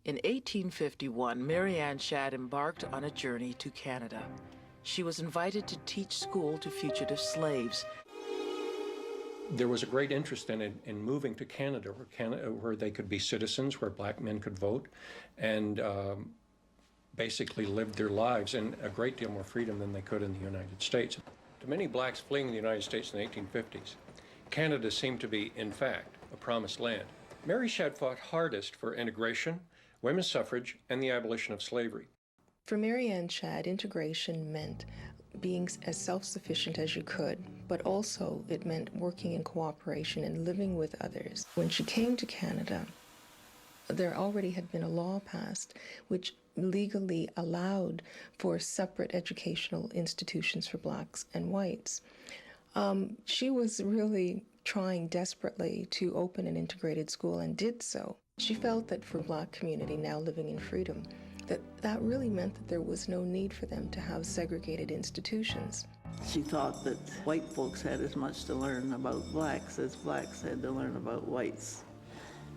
In 1851, Mary Ann Shadd embarked on a journey to Canada. She was invited to teach school to fugitive slaves. There was a great interest in moving to Canada, where they could be citizens, where black men could vote, and basically lived their lives in a great deal more freedom than they could in the United States. To many blacks fleeing the United States in the 1850s, Canada seemed to be, in fact, a promised land. Mary Shadd fought hardest for integration, women's suffrage, and the abolition of slavery. For Mary Ann Shadd, integration meant being as self-sufficient as you could, but also it meant working in cooperation and living with others. When she came to Canada, there already had been a law passed which legally allowed for separate educational institutions for blacks and whites. She was really trying desperately to open an integrated school and did so. She felt that for black community now living in freedom, that really meant that there was no need for them to have segregated institutions. She thought that white folks had as much to learn about blacks as blacks had to learn about whites,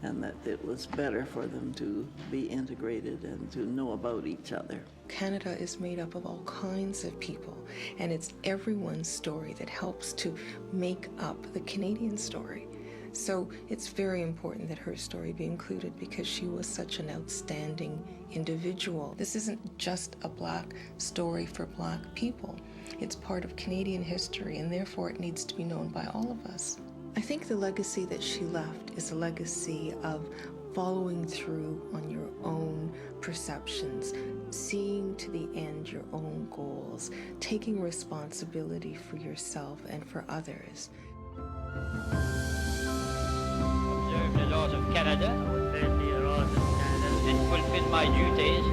and that it was better for them to be integrated and to know about each other. Canada is made up of all kinds of people, and it's everyone's story that helps to make up the Canadian story. So it's very important that her story be included because she was such an outstanding individual. This isn't just a black story for black people. It's part of Canadian history, and therefore it needs to be known by all of us. I think the legacy that she left is a legacy of following through on your own perceptions, seeing to the end your own goals, taking responsibility for yourself and for others. Observe the laws of Canada and fulfill my duties